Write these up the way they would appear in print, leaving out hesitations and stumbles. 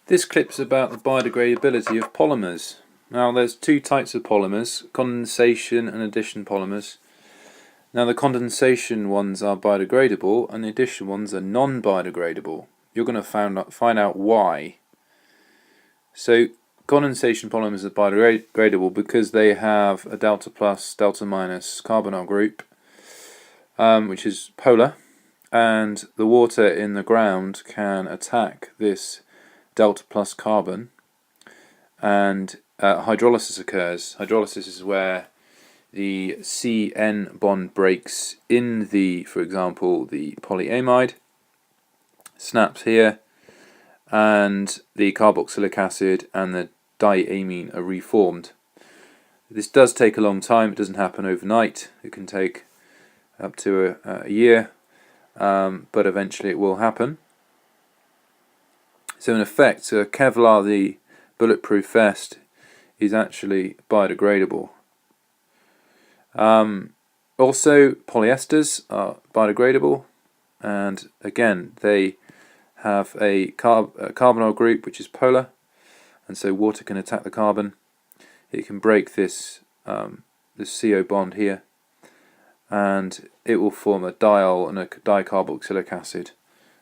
This clip's about the biodegradability of polymers. Now there's two types of polymers, condensation and addition polymers. Now the condensation ones are biodegradable and the addition ones are non-biodegradable. You're going to find out why. So condensation polymers are biodegradable because they have a delta plus, delta minus carbonyl group, which is polar, and the water in the ground can attack this delta plus carbon, and hydrolysis occurs. Hydrolysis is where the CN bond breaks in the, for example, the polyamide, snaps here, and the carboxylic acid and the diamine are reformed. This does take a long time. It doesn't happen overnight. It can take up to a year, but eventually it will happen. So in effect, Kevlar, the bulletproof vest, is actually biodegradable. Also, polyesters are biodegradable, and again they have a carbonyl group which is polar, and so water can attack the carbon. It can break this CO bond here, and it will form a diol and a dicarboxylic acid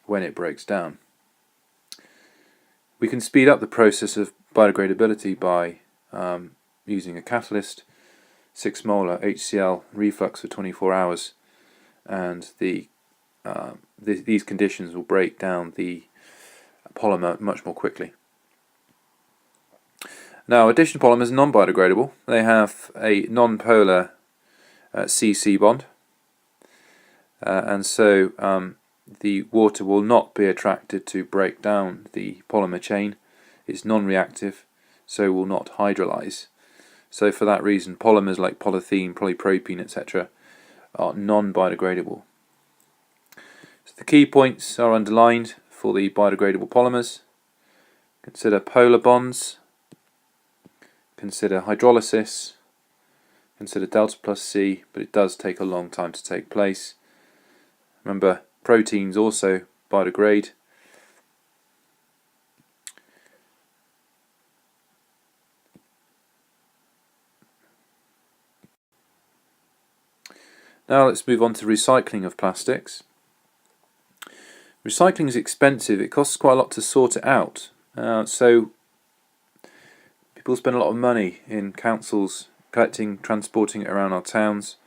when it breaks down. We can speed up the process of biodegradability by using a catalyst, 6 molar HCl reflux for 24 hours, and these conditions will break down the polymer much more quickly. Now, addition polymers are non-biodegradable. They have a non-polar CC bond, and so the water will not be attracted to break down the polymer chain. It's non-reactive, so will not hydrolyze. So for that reason, polymers like polythene, polypropylene, etc. are non-biodegradable. So the key points are underlined for the biodegradable polymers. Consider polar bonds, consider hydrolysis, consider delta plus C, but it does take a long time to take place. Remember, proteins also biodegrade. Now let's move on to recycling of plastics. Recycling is expensive. It costs quite a lot to sort it out. So people spend a lot of money in councils collecting, transporting it around our towns.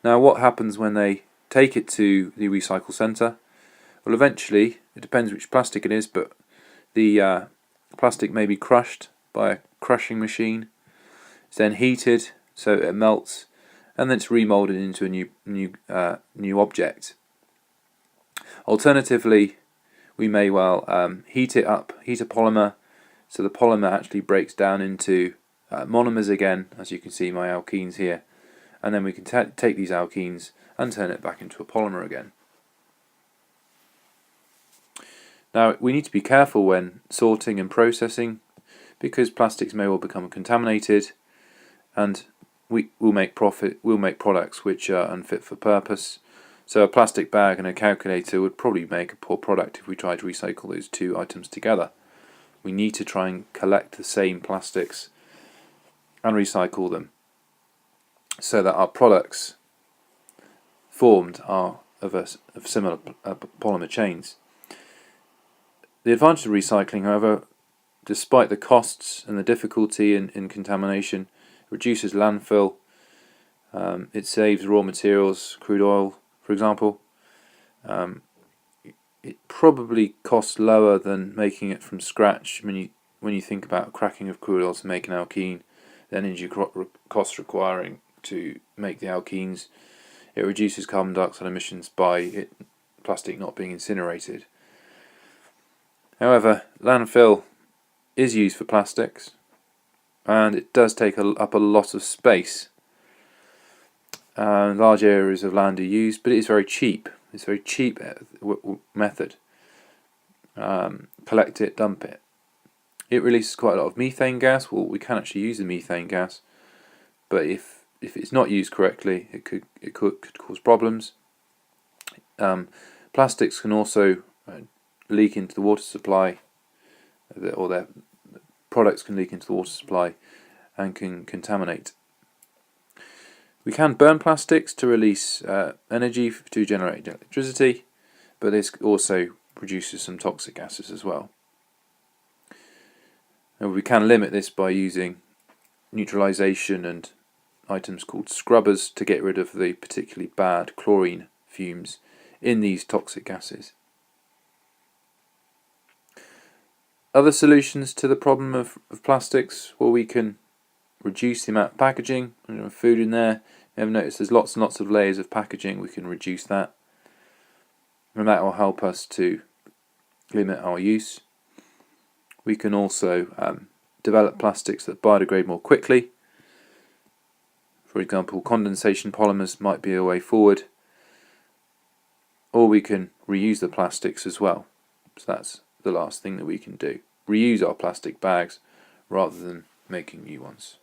Now what happens when they take it to the recycle centre? Well, eventually, it depends which plastic it is, but the plastic may be crushed by a crushing machine. It's then heated so it melts, and then it's remoulded into a new object. Alternatively, we may well heat a polymer, so the polymer actually breaks down into monomers again, as you can see my alkenes here, and then we can take these alkenes and turn it back into a polymer again. Now we need to be careful when sorting and processing, because plastics may well become contaminated, and we'll make products which are unfit for purpose. So a plastic bag and a calculator would probably make a poor product if we tried to recycle those two items together. We need to try and collect the same plastics and recycle them so that our products formed are of similar polymer chains. The advantage of recycling, however, despite the costs and the difficulty in contamination, reduces landfill. It saves raw materials, crude oil, for example. It probably costs lower than making it from scratch. When you think about cracking of crude oil to make an alkene, the energy costs requiring to make the alkenes, it reduces carbon dioxide emissions by plastic not being incinerated. However, landfill is used for plastics, and it does take up a lot of space. Large areas of land are used, but it is very cheap. It's a very cheap method. Collect it, dump it. It releases quite a lot of methane gas. Well, we can actually use the methane gas, but if it's not used correctly, it could cause problems. Plastics can also leak into the water supply or their products can leak into the water supply and can contaminate. We can burn plastics to release energy to generate electricity, but this also produces some toxic gases as well. And we can limit this by using neutralization and items called scrubbers to get rid of the particularly bad chlorine fumes in these toxic gases. Other solutions to the problem of plastics, well, we can reduce the amount of packaging. Food in there, you ever notice there's lots and lots of layers of packaging, we can reduce that. And that will help us to limit our use. We can also develop plastics that biodegrade more quickly. For example, condensation polymers might be a way forward. Or we can reuse the plastics as well. So that's the last thing that we can do. Reuse our plastic bags rather than making new ones.